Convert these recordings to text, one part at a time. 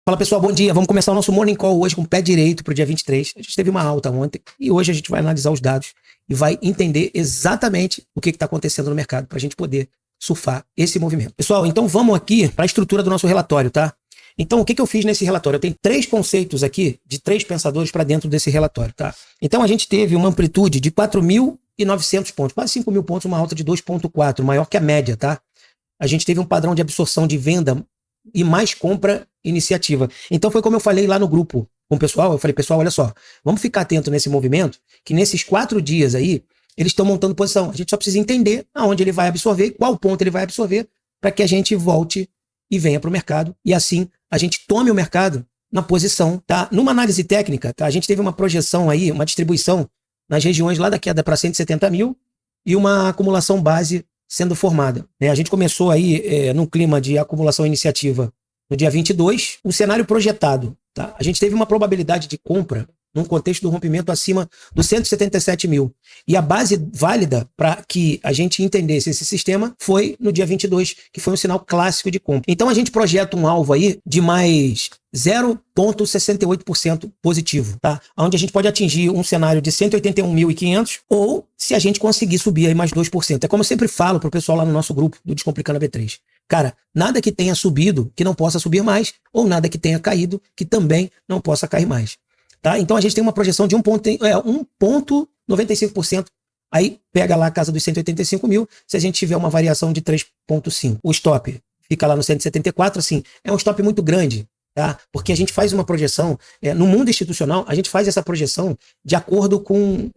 Fala pessoal, bom dia. Vamos começar o nosso Morning Call hoje com o pé direito para o dia 23. A gente teve uma alta ontem e hoje a gente vai analisar os dados e vai entender exatamente o que está acontecendo no mercado para a gente poder surfar esse movimento. Pessoal, então vamos aqui para a estrutura do nosso relatório, tá? Então o que eu fiz nesse relatório? Eu tenho 3 conceitos aqui de 3 pensadores para dentro desse relatório, tá? Então a gente teve uma amplitude de 4.900 pontos, quase 5 mil pontos, uma alta de 2,4, maior que a média, tá? A gente teve um padrão de absorção de venda e mais compra iniciativa. Então foi como eu falei lá no grupo com o pessoal, eu falei, pessoal, olha só, vamos ficar atento nesse movimento, que nesses 4 dias aí, eles estão montando posição. A gente só precisa entender aonde ele vai absorver, qual ponto ele vai absorver, para que a gente volte e venha para o mercado, e assim a gente tome o mercado na posição, tá? Numa análise técnica, tá? A gente teve uma projeção aí, uma distribuição nas regiões lá da queda para 170 mil e uma acumulação base sendo formada, né? A gente começou aí num clima de acumulação iniciativa no dia 22, o cenário projetado, tá? A gente teve uma probabilidade de compra num contexto do rompimento acima dos 177 mil. E a base válida para que a gente entendesse esse sistema foi no dia 22, que foi um sinal clássico de compra. Então a gente projeta um alvo aí de mais 0,68% positivo, tá? Onde a gente pode atingir um cenário de 181.500 ou se a gente conseguir subir aí mais 2%. É como eu sempre falo pro pessoal lá no nosso grupo do Descomplicando a B3. Cara, nada que tenha subido que não possa subir mais ou nada que tenha caído que também não possa cair mais. Tá? Então a gente tem uma projeção de 1,95%. Aí pega lá a casa dos 185 mil, se a gente tiver uma variação de 3,5. O stop fica lá no 174, assim, é um stop muito grande, tá? Porque a gente faz uma projeção, no mundo institucional, a gente faz essa projeção de acordo com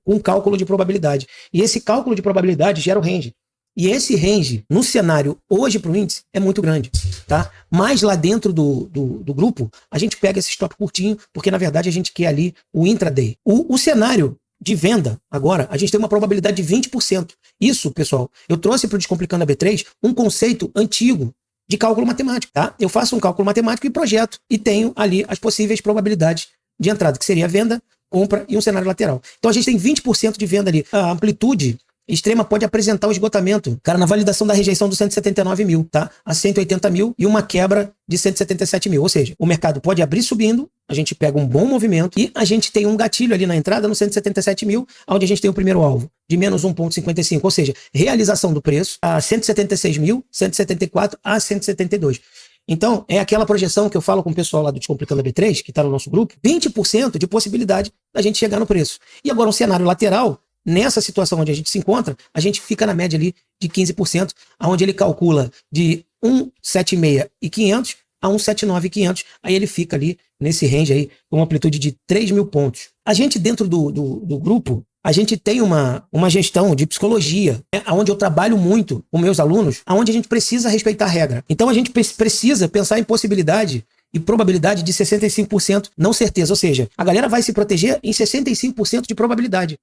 um cálculo de probabilidade. E esse cálculo de probabilidade gera o range. E esse range, no cenário hoje para o índice, é muito grande, tá? Mas lá dentro do grupo, a gente pega esse stop curtinho, porque na verdade a gente quer ali o intraday. O cenário de venda, agora, a gente tem uma probabilidade de 20%. Isso, pessoal, eu trouxe para o Descomplicando a B3 um conceito antigo de cálculo matemático, tá? Eu faço um cálculo matemático e projeto, e tenho ali as possíveis probabilidades de entrada, que seria venda, compra e um cenário lateral. Então a gente tem 20% de venda ali. A amplitude extrema pode apresentar o esgotamento, cara, na validação da rejeição dos 179 mil, tá? A 180 mil e uma quebra de 177 mil. Ou seja, o mercado pode abrir subindo, a gente pega um bom movimento e a gente tem um gatilho ali na entrada no 177 mil, onde a gente tem o primeiro alvo de menos 1,55. Ou seja, realização do preço a 176 mil, 174 a 172. Então, é aquela projeção que eu falo com o pessoal lá do Descomplicando a B3, que está no nosso grupo, 20% de possibilidade da gente chegar no preço. E agora um cenário lateral. Nessa situação onde a gente se encontra, a gente fica na média ali de 15%, onde ele calcula de 176.500 a 179.500, aí ele fica ali nesse range aí, com uma amplitude de 3 mil pontos. A gente dentro do grupo, a gente tem uma gestão de psicologia, onde eu trabalho muito com meus alunos, onde a gente precisa respeitar a regra. Então a gente precisa pensar em possibilidade e probabilidade de 65%, não certeza, ou seja, a galera vai se proteger em 65% de probabilidade.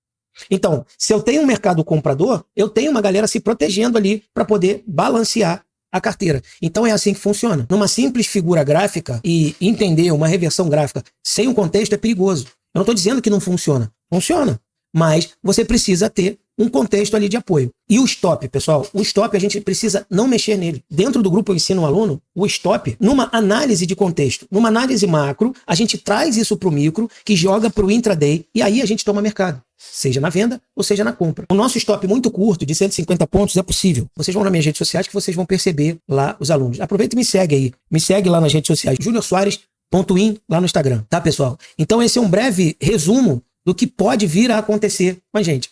Então, se eu tenho um mercado comprador, eu tenho uma galera se protegendo ali para poder balancear a carteira. Então é assim que funciona. Numa simples figura gráfica e entender uma reversão gráfica sem um contexto é perigoso. Eu não estou dizendo que não funciona. Funciona. Mas você precisa ter um contexto ali de apoio. E o stop, pessoal, o stop a gente precisa não mexer nele. Dentro do grupo eu ensino um aluno, o stop, numa análise de contexto, numa análise macro, a gente traz isso para o micro, que joga para o intraday, e aí a gente toma mercado. Seja na venda ou seja na compra. O nosso stop muito curto, de 150 pontos, é possível. Vocês vão nas minhas redes sociais que vocês vão perceber lá os alunos. Aproveita e me segue aí. Me segue lá nas redes sociais. JuniorSoares.in lá no Instagram, tá, pessoal? Então esse é um breve resumo do que pode vir a acontecer com a gente.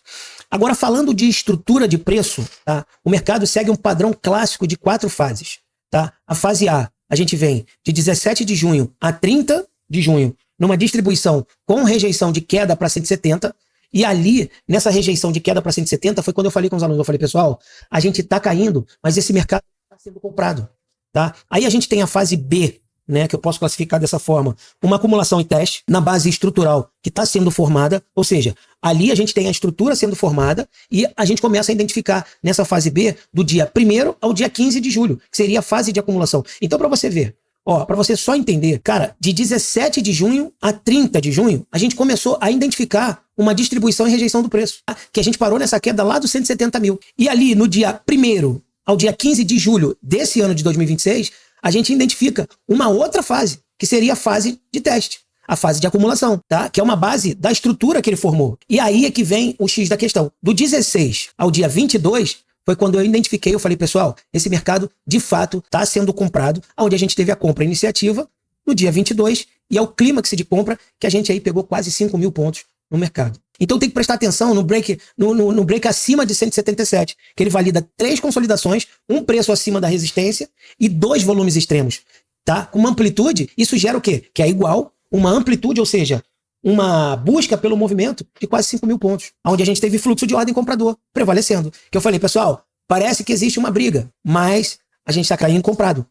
Agora, falando de estrutura de preço, tá? O mercado segue um padrão clássico de 4 fases. Tá? A fase A, a gente vem de 17 de junho a 30 de junho, numa distribuição com rejeição de queda para 170, e ali, nessa rejeição de queda para 170, foi quando eu falei com os alunos, eu falei, pessoal, a gente está caindo, mas esse mercado está sendo comprado. Tá? Aí a gente tem a fase B, né, que eu posso classificar dessa forma, uma acumulação e teste na base estrutural que está sendo formada, ou seja, ali a gente tem a estrutura sendo formada e a gente começa a identificar nessa fase B do dia 1º ao dia 15 de julho, que seria a fase de acumulação. Então, para você ver, para você só entender, cara, de 17 de junho a 30 de junho, a gente começou a identificar uma distribuição e rejeição do preço, tá? Que a gente parou nessa queda lá dos 170 mil. E ali, no dia 1º ao dia 15 de julho desse ano de 2026, a gente identifica uma outra fase, que seria a fase de teste, a fase de acumulação, tá? Que é uma base da estrutura que ele formou. E aí é que vem o X da questão. Do 16 ao dia 22, foi quando eu identifiquei, eu falei, pessoal, esse mercado, de fato, está sendo comprado, onde a gente teve a compra iniciativa no dia 22, e é o clímax de compra que a gente aí pegou quase 5 mil pontos no mercado. Então tem que prestar atenção no break, no break acima de 177, que ele valida 3 consolidações, um preço acima da resistência e 2 volumes extremos, tá? Com uma amplitude, isso gera o quê? Que é igual uma amplitude, ou seja, uma busca pelo movimento de quase 5 mil pontos, onde a gente teve fluxo de ordem comprador prevalecendo. Que eu falei, pessoal, parece que existe uma briga, mas a gente está caindo comprado.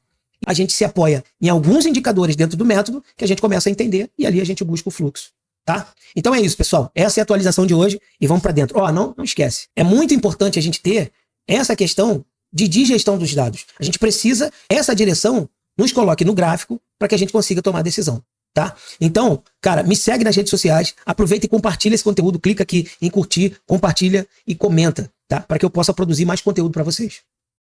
A gente se apoia em alguns indicadores dentro do método que a gente começa a entender e ali a gente busca o fluxo, tá? Então é isso, pessoal. Essa é a atualização de hoje e vamos para dentro. Não esquece. É muito importante a gente ter essa questão de digestão dos dados. A gente precisa, essa direção nos coloque no gráfico para que a gente consiga tomar decisão. Tá? Então, cara, me segue nas redes sociais, aproveita e compartilha esse conteúdo, clica aqui em curtir, compartilha e comenta, tá? Para que eu possa produzir mais conteúdo para vocês.